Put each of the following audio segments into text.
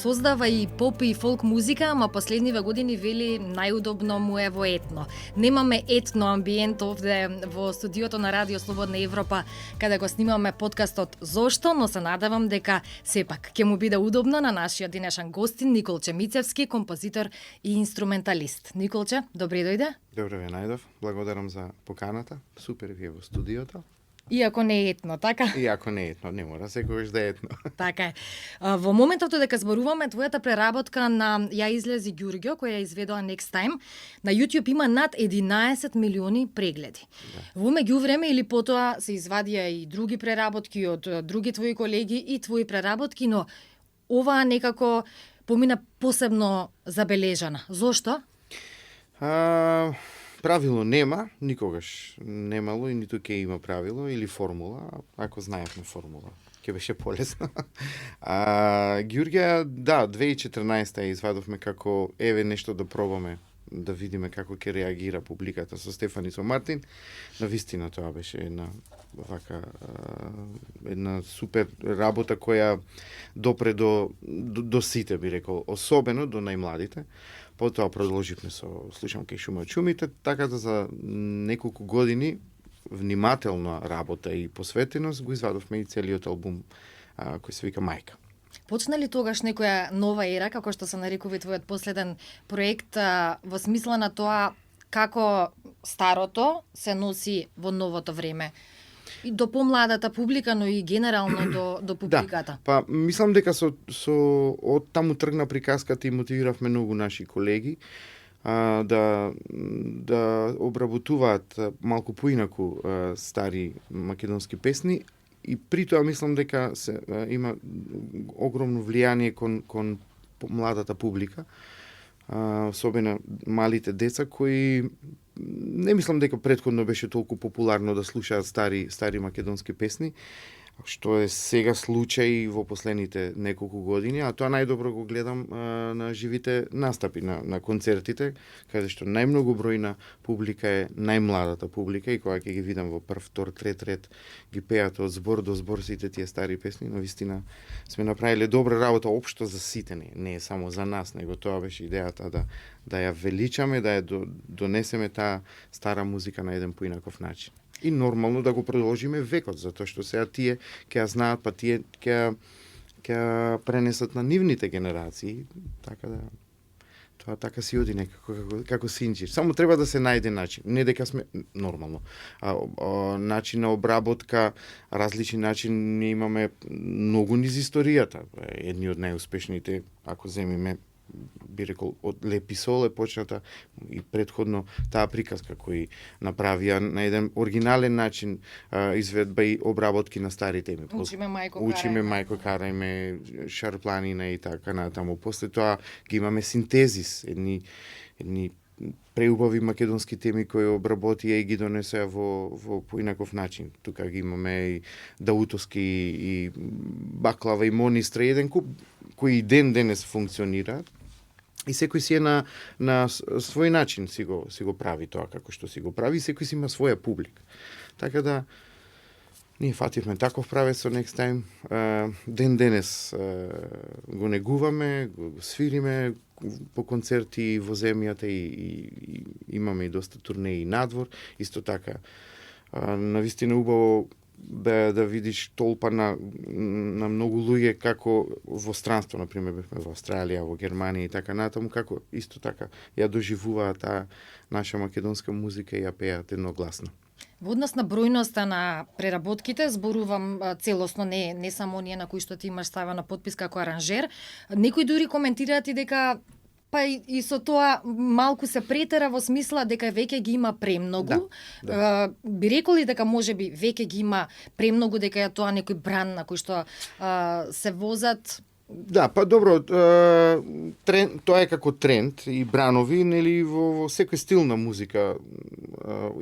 создава и поп и фолк музика, ама последниве години вели најудобно му е во етно. Немаме етно амбиент овде во студиото на Радио Слободна Европа, каде го снимаме подкастот Зошто, но се надевам дека сепак ќе му биде удобно на нашиот денешен гостин Николче Мицевски, композитор и инструменталист. Николче, добри дојде. Добре ве најдов. Благодарам за поканата. Супер ви е во студиото. Иако не е етно, така? Иако не е етно, не мора секогаш да е етно. Така е. Во моментот дека зборуваме, твојата преработка на Ја излези Ѓурѓо, која ја изведоа Next Time, на YouTube има над 11 милиони прегледи. Да. Во меѓувреме или потоа се извадија и други преработки од други твои колеги и твои преработки, но оваа некако помина посебно забележана. Зошто? Правило нема, никогаш немало и ниту ќе има правило или формула, ако знаевме формула. Ќе беше полесно. Ѓурѓа, да, 2014 ја извадовме како еве нешто да пробаме, да видиме како ќе реагира публиката со Стефан и со Мартин. Навистина тоа беше една супер работа која допре до сите, би рекол, особено до најмладите. Потоа продолживме со Слушам кај шума од шумите, така да за неколку години внимателна работа и посветеност го извадовме и целиот албум кој се вика Мајка. Почна ли тогаш некоја нова ера, како што се нарекува твојот последен проект, во смисла на тоа како старото се носи во новото време? И до помладата публика, но и генерално до публиката. Да, па мислам дека со од таму тргна приказката и мотивиравме многу наши колеги да обработуваат малку поинаку стари македонски песни и при тоа мислам дека има огромно влијание кон младата публика, особено малите деца кои не мислам дека претходно беше толку популарно да слушаат стари македонски песни, што е сега случај во последните неколку години, а тоа најдобро го гледам на живите настапи, на концертите, каде што најмногу бројна публика е најмладата публика и кога ќе ги видам во прв, втор, трет ред ги пеат од збор до збор сите тие стари песни, но вистина сме направиле добра работа општо за сите, не е само за нас, него тоа беше идејата да ја величаме, да ја донесеме таа стара музика на еден поинаков начин. И нормално да го продолжиме векот, затоа што сега тие ќе ја знаат, па тие ќе пренесат на нивните генерации, така да тоа така си оди некако како синџир. Само треба да се најде начин, не дека сме нормално. Начин на обработка, различни начин, ние имаме многу низ историјата. Едни од најуспешните, ако земиме, би рекол, од Лепи Сол е почната и предходно таа приказка кои направија на еден оригинален начин изведба и обработки на стари теми. Учиме мајко карајме, Шарпланина и така натаму. После тоа ги имаме синтезис, едни преубави македонски теми кои обработија и ги донесеа во поинаков начин. Тука ги имаме и Даутовски и Баклава и Монистра, еден куп кои ден денес функционираат. И секој си е на свој начин си го прави тоа како што си го прави, и секој си има своја публика. Така да ние фативме таков правец со Next Time. Ден денес го негуваме, го свириме по концерти во земјата и имаме и доста турнеи надвор. Исто така, навистина убаво да видиш толпа на многу луѓе како во странство, например, бевме во Австралија, во Германија и така натаму, како исто така ја доживуваат таа наша македонска музика и ја пеат едногласно. Во однос на бројноста на преработките, зборувам целосно, не само оние на кои што ти имаш ставена подпис како аранжер, некои дури коментираат и дека па и со тоа малку се претера во смисла дека веќе ги има премногу. Да. Би рекол ли дека можеби веќе ги има премногу, дека е тоа некој бран на кој што се возат? Да, па добро, тоа е како тренд и бранови, нели во секој стил на музика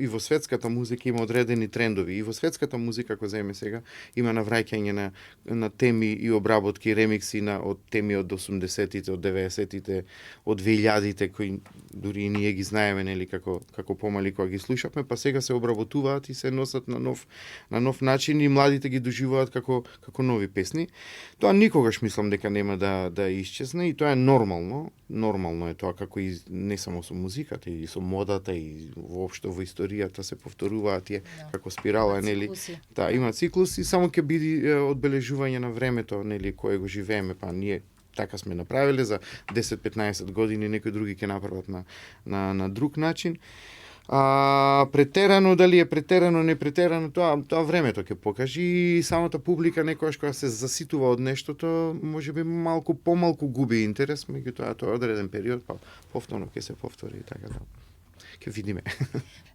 и во светската музика има одредени трендови. И во светската музика, ако земеме сега, има навраќање на теми и обработки, ремикси од теми од 80-тите, од 90-тите, од 2000-тите, кои дури и ние ги знаеме, нели, како помали кога ги слушавме, па сега се обработуваат и се носат на нов начин и младите ги доживуваат како нови песни. Тоа никогаш мислам дека нема да исчезне и тоа е нормално. Нормално е тоа како и не само со музиката, и со модата и воопшто во историјата се повторуваат тие како спирала, нели? Да, има циклуси, само ќе биде одбележување на времето, нели, кое го живееме, па ние така сме направиле за 10-15 години, некои други ќе направат на друг начин. Претерано, дали е претерано, не претерано, тоа времето ќе покажи, и самата публика некојаш кога се заситува од нештото, можеби малку помалку губи интерес, меѓутоа тоа е одреден период, па повторно ќе се повтори и така да. Ќе видиме.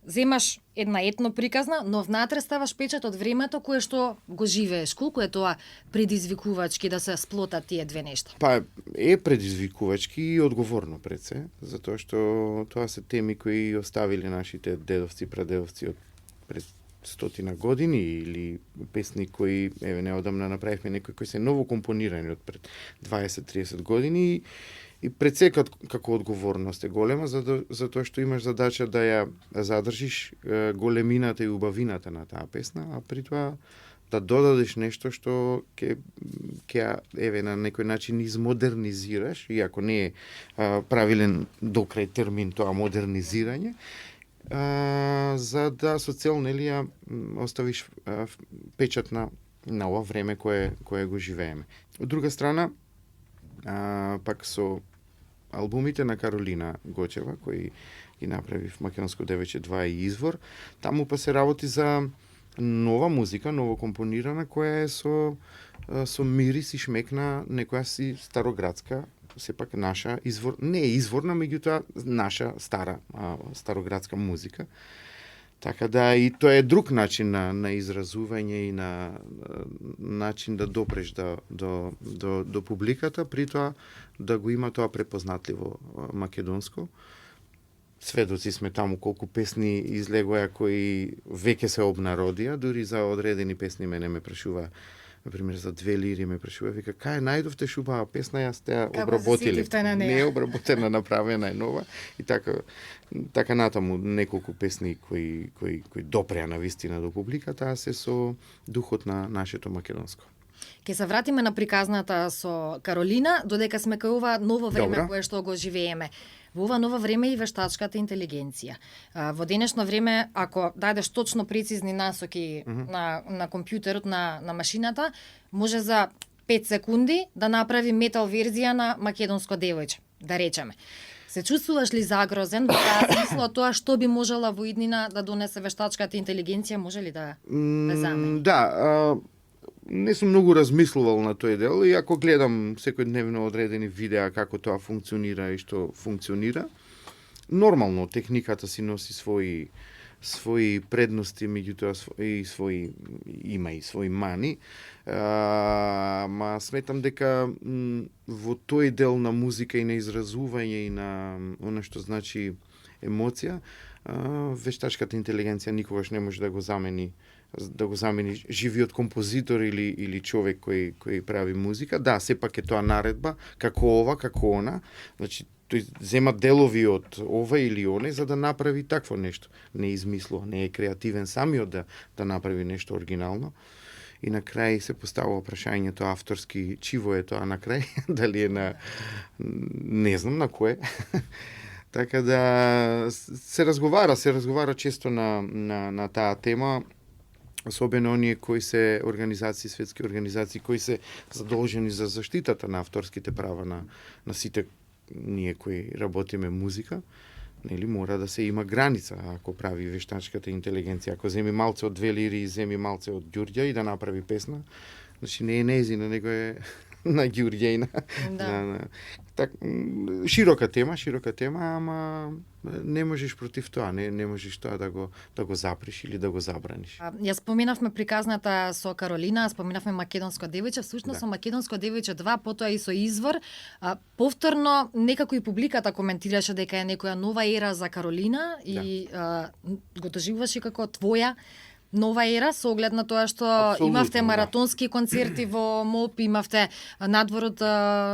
Земаш една етно приказна, но внатре ставаш печат од времето кое што го живееш. Колку е тоа предизвикувачки да се сплотат тие две нешта? Па е предизвикувачки и одговорно пред се, затоа што тоа се теми кои оставиле нашите дедовци, прадедовци од пред 100 години, или песни кои неодамна направивме некои кои се ново компонирани од пред 20-30 години, и пред се како одговорност е голема, затоа што имаш задача да ја задржиш големината и убавината на таа песна, а при тоа да додадеш нешто што ќе на некој начин измодернизираш, иако не е правилен до крај термин тоа модернизирање, за да со цел, нели, ја оставиш печат на ова време кое го живееме. Од друга страна, пак со албумите на Каролина Гочева, кои ги направи в Македонско девојче 2 и Извор, таму па се работи за нова музика, ново компонирана, која е со мирис и шмек на некоја си староградска, сепак наша не е изворна, меѓутоа наша староградска музика. Така да, и тоа е друг начин на изразување и на начин да допреш до публиката, при тоа да го има тоа препознатливо македонско. Сведоци сме таму колку песни излегоја кои веќе се обнародија, дури за одредени песни мене ме прашува, например за Две лири ме прашува, вика, кај најдовте шубава песна, јас те обработили. Не е обработена, направена е нова, и така натаму неколку песни кои допреа на вистина до публиката, а се со духот на нашето македонско. Ке се вратиме на приказната со Каролина, додека сме кај ова ново време Добра. кое што го живееме. Во ова ново време и вештачката интелигенција. Во денешно време, ако дадеш точно прецизни насоки на компјутерот, на машината, може за 5 секунди да направи метал верзија на Македонско девојче, да речеме. Се чувствуваш ли загрозен во таа смисла тоа што би можела во иднина да донесе вештачката интелигенција, може ли да замени? Да, не сум многу размислувал на тој дел, и ако гледам секојдневно одредени видеа како тоа функционира и што функционира, нормално техниката си носи свои предности, меѓутоа има и свои мани. Ма сметам дека во тој дел на музика и на изразување и на она што значи емоција, вештачката интелигенција никогаш не може да го замени живиот композитор или човек кој прави музика. Да, сепак е тоа наредба, како ова, како она. Значи, тој зема делови од ова или оне за да направи такво нешто. Не измислува, не е креативен самиот да направи нешто оригинално. И на крај се поставува прашањето авторски, чиво е тоа на крај, дали е на не знам на кое. Така да се разговара често на таа тема, особено оние кои се организации, светски организации кои се задолжени за заштитата на авторските права на сите ние кои работиме музика. Нели, мора да се има граница ако прави вештачката интелигенција. Ако земи малце од Две лири и земи малце од Ѓурѓа и да направи песна, значи не е нејзина, него е на Ѓурѓејна. Да. Широка тема, ама не можеш против тоа, не можеш тоа да го запреш или да го забраниш. Ја споменавме приказната со Каролина, споменавме Македонско девојче, всушност со Македонско девојче 2, потоа и со Извор. Повторно некако и публиката коментираше дека е некоја нова ера за Каролина и го доживуваше како твоја нова ера со оглед на тоа што Апсолутно, имавте да. маратонски концерти во МОП, имавте надвор од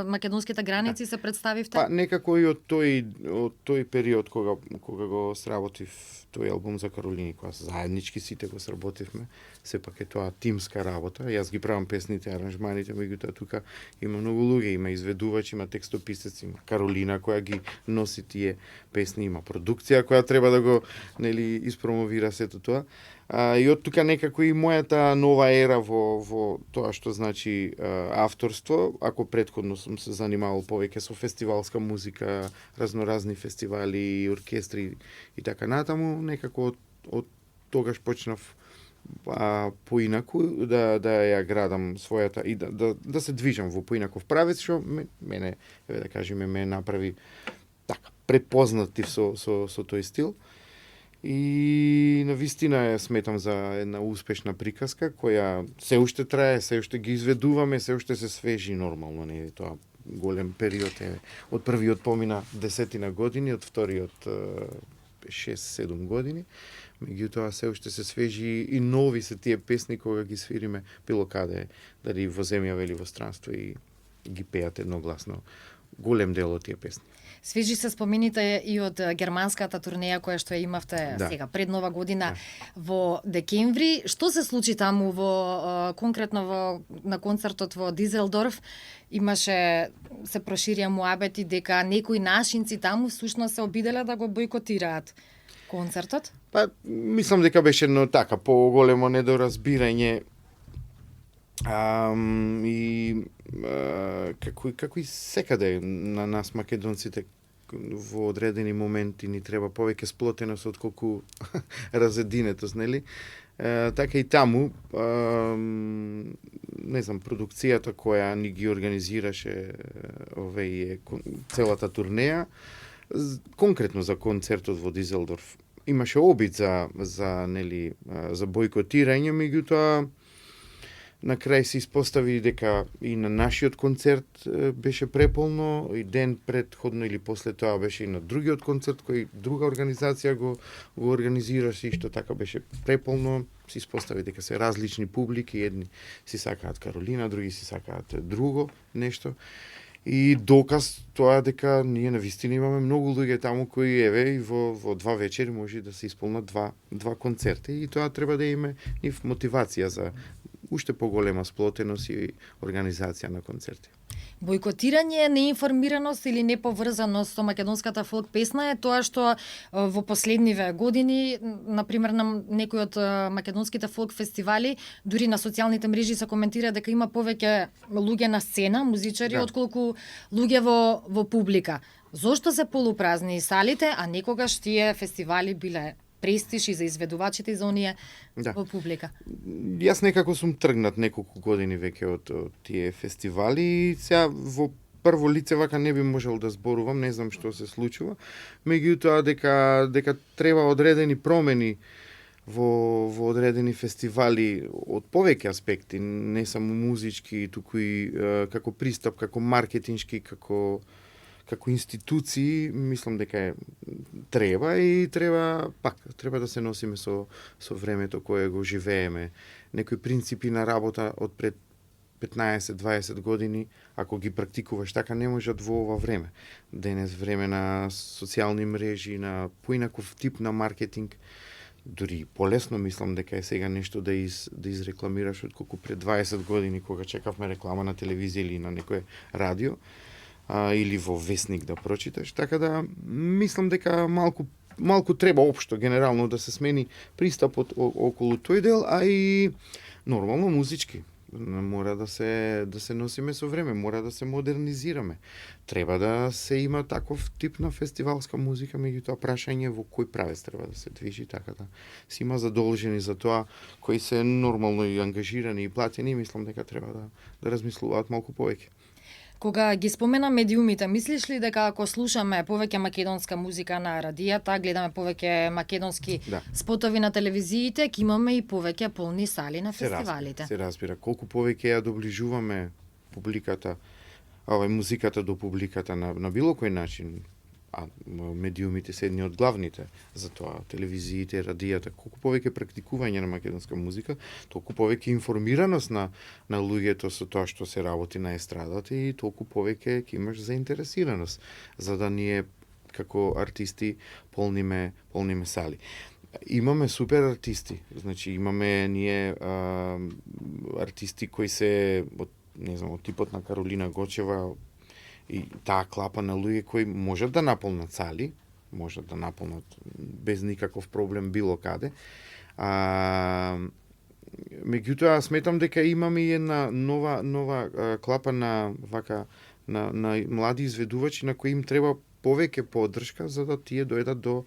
македонските граници, се представивте? Па некако и од тој период кога го сработив тој албум за Каролини, кога заеднички сите го сработивме, сепак е тоа тимска работа. Јас ги правам песните, аранжманите, меѓутоа тука има многу луѓе, има изведувач, има текстописец, има Каролина која ги носи тие песни, има продукција која треба да го испромовира сето тоа. И од тука некако и мојата нова ера во тоа што значи авторство. Ако претходно сум се занимавал повеќе со фестивалска музика, разноразни фестивали, оркестри и така натаму, некако од тогаш почнав поинаку да ја градам својата и да се движам во поинаков правец, што мене, да кажеме, ме направи така препознатив со тој стил. И навистина ја сметам за една успешна приказка која се уште трае, се уште ги изведуваме, се уште се свежи нормално, не е тоа голем период е. Од првиот помина 10 години, од вториот 6-7 години. Меѓутоа се уште се свежи и нови се тие песни кога ги свириме било каде, дали во земјава или во странство и ги пеат едногласно голем дел од тие песни. Свежи се спомените и од германската турнеја која што ја имавте сега пред Нова година во декември. Што се случи таму конкретно на концертот во Дизелдорф? Имаше се проширија муабети дека некои нашинци таму всушност се обиделе да го бойкотираат концертот? Па мислам дека беше едно така поголемо недоразбирање како и секаде на нас македонците во одредени моменти ни треба повеќе сплотеност отколку разединетост, нели? Така и таму, не знам, продукцијата која ни ги организираше целата турнеја, конкретно за концертот во Дизелдорф, имаше обид за бойкотирање, меѓутоа на крај се испостави дека и на нашиот концерт беше преполно, и ден предходно или после тоа беше и на другиот концерт кој друга организација го организираше, и што така беше преполно. Се испостави дека се различни публики, едни си сакаат Каролина, други си сакаат друго нешто. И доказ тоа дека ние навистина имаме многу луѓе таму кои и во 2 вечери може да се исполнат два концерти, и тоа треба да има нив мотивација за уште поголема сплотеност и организација на концерти. Бойкотирање, неинформираност или неповрзаност со македонската фолк песна е тоа што во последниве години, например на некои од македонските фолк фестивали, дури на социјалните мрежи се коментира дека има повеќе луѓе на сцена, музичари, отколку луѓе во публика. Зошто се полупразни салите, а некогаш тие фестивали биле престиж и за изведувачите и за оние во публика? Јас некако сум тргнат неколку години веќе од тие фестивали, и сега во прво лице вака не би можел да зборувам, не знам што се случува, меѓутоа дека треба одредени промени во одредени фестивали од повеќе аспекти, не само музички, туку и како пристап, како маркетиншки, како институции, мислам дека треба да се носиме со времето кое го живееме. Некои принципи на работа од пред 15-20 години, ако ги практикуваш така, не можат во ова време. Денес време на социјални мрежи, на поинаков тип на маркетинг, дури полесно мислам дека е сега нешто да изрекламираш отколку пред 20 години кога чекавме реклама на телевизија или на некое радио, или во весник да прочиташ, така да мислам дека малку треба општо генерално да се смени пристапот околу тој дел, а и нормално музички. Мора да се носиме со време, мора да се модернизираме. Треба да се има таков тип на фестивалска музика, меѓутоа прашање во кој правец треба да се движи, така да се има задолжени за тоа, кои се нормално и ангажирани и платени, мислам дека треба да размислуваат малку повеќе. Кога ги спомена медиумите, мислиш ли дека ако слушаме повеќе македонска музика на радијата, гледаме повеќе македонски спотови на телевизиите, ќе имаме и повеќе полни сали на фестивалите? Се разбира. Колку повеќе ја доближуваме публиката, музиката до публиката на било кој начин, а медиумите се едни од главните за тоа, телевизиите, радијата, колку повеќе практикување на македонска музика, толку повеќе информираност на луѓето со тоа што се работи на естрадата и толку повеќе ќе имаш заинтересираност за да ние како артисти полниме сали. Имаме супер артисти, значи имаме ние артисти кои се од типот на Каролина Гочева и таа клапа на луѓе кои можат да наполнат сали, можат да наполнат без никаков проблем било каде. Меѓутоа сметам дека имаме и една нова клапа на млади изведувачи на кои им треба повеќе поддршка за да тие дојдат до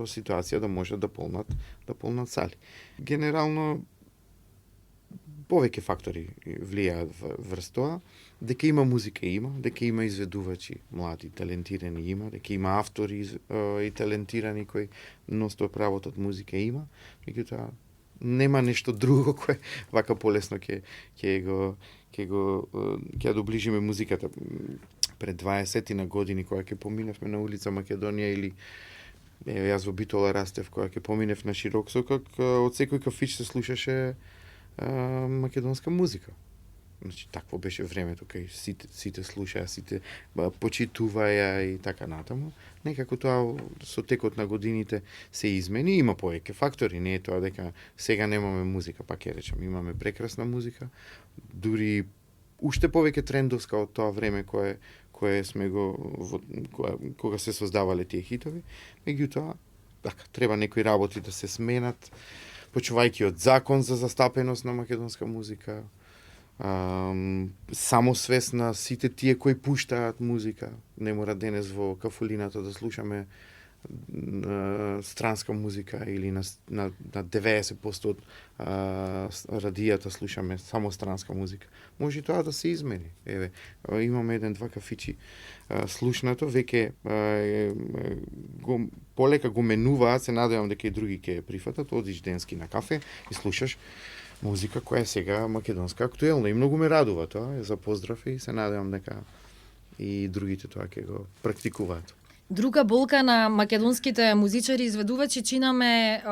ситуација да можат да полнат сали. Генерално повеќе фактори влијаат врз тоа, дека има музика дека има изведувачи млади, талентирани дека има автори и талентирани кои ностоп работат музика меѓутоа нема нешто друго кое вака полесно ќе доближиме музиката. Пред 20 на години кога ќе поминевме на улица Македонија или јас во Битола растев кога ќе поминев на Широксокак, од секој кафич се слушаше македонска музика. Значи, такво беше времето кај сите слушаа, сите почитуваја и така натаму. Некако тоа со текот на годините се измени, има повеќе фактори, не е тоа дека сега немаме музика, пак ќе речам, имаме прекрасна музика, дури уште повеќе трендовска од тоа време кое сме кога се создавале тие хитови, меѓутоа така треба некои работи да се сменат, почувајќи од закон за застапеност на македонска музика, самосвест на сите тие кои пуштаат музика. Не мора денес во кафулината да слушаме странска музика или на 90% од радијата слушаме само странска музика. Може тоа да се измени. Еве, имаме еден-два кафичи слушнато, веќе полека го менуваат, се надевам дека и други ќе прифатат, одиш денски на кафе и слушаш музика која е сега македонска актуелна и многу ме радува тоа, за поздрав и се надевам дека и другите тоа ќе го практикуваат. Друга болка на македонските музичари и изведувачи чинаме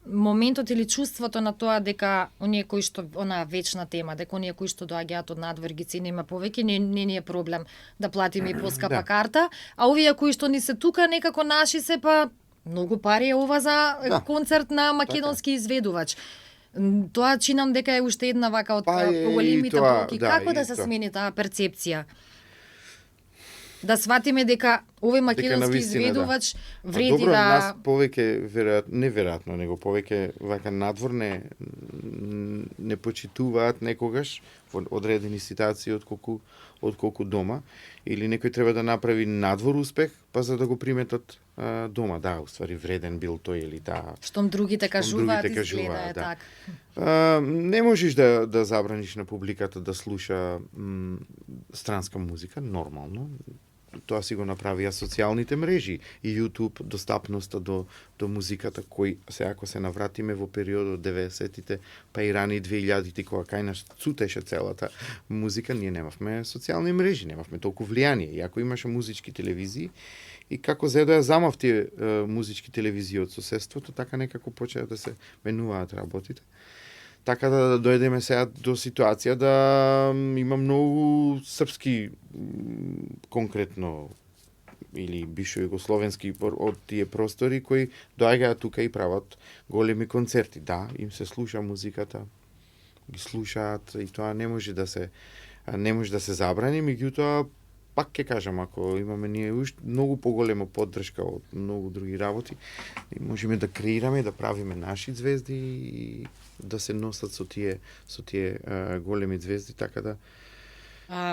моментот или чувството на тоа дека оние кои што онаа вечна тема, дека оние кои што доаѓаат од надвор ги цениме повеќе, не е проблем да платиме и поскапа карта, а овие кои што ни се тука некако наши се па многу пари е ова за концерт на македонски изведувач. Тоа чинам дека е уште една вака од поголемите болки. Како да се смени таа перцепција? Да сватиме дека овој македонски изведувач вреди добро, да... нас повеќе, неверојатно, него повеќе вака надвор не почитуваат некогаш во одредени ситуации отколку дома. Или некој треба да направи надвор успех, па за да го приметат дома. Да, уствари вреден бил тој или таа. Штом другите кажуваат, изгледа е така. Не можеш да забраниш на публиката да слуша странска музика, нормално. Тоа си го направија социјалните мрежи и YouTube, достапноста до музиката, кој се ако се навратиме во периодот 90-тите, па и рани 2000-тите, кога кај нас цутеше целата музика, ние немавме социјални мрежи, немавме толку влијание. И ако имаше музички телевизии, и како за да ја замав тие музички телевизии од соседството, така некако почеа да се менуваат работите. Така да дојдеме сега до ситуација да има многу српски конкретно или бившо југословенски од тие простори кои доаѓаат тука и прават големи концерти. Да, им се слуша музиката, ги слушаат и тоа не може да се забрани, меѓутоа пак ќе кажам, ако имаме ние уште многу поголема поддршка од многу други работи, и можеме да креираме, да правиме наши звезди и да се носат со тие големи звезди, така да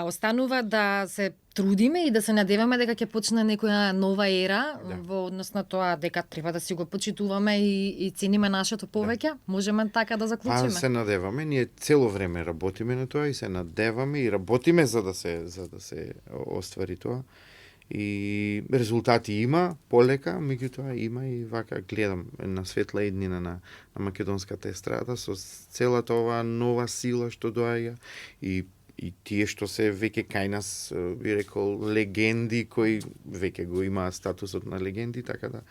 останува да се трудиме и да се надеваме дека ќе почне некоја нова ера во однос на тоа дека треба да си го почитуваме и цениме нашето повеќе. Можеме така да заклучиме. Се надеваме, ние цело време работиме на тоа и се надеваме и работиме за да се оствари тоа. И резултати има, полека, меѓутоа има и вака гледам на светла иднина на македонската естрада со целата оваа нова сила што доаѓа и и тие што се веќе кај нас, би рекол, легенди кои веќе го имаат статусот на легенди, така да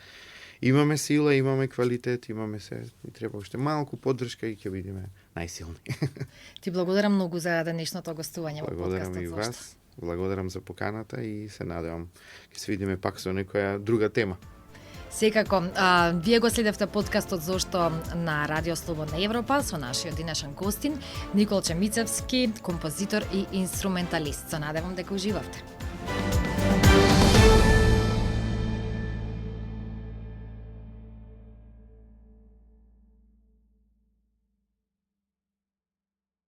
имаме сила, имаме квалитет, имаме се, и треба уште малку поддршка и ќе бидеме најсилни. Ти благодарам многу за денешното гостување во Благодарам подкастот и Зошто. вас. Благодарам за поканата и се надевам ќе се видиме пак со некоја друга тема. Секако, вие го следевте подкастот Зошто на Радио Слободна Европа со нашиот денешен гостин Николче Мицевски, композитор и инструменталист. Се надевам дека уживавте.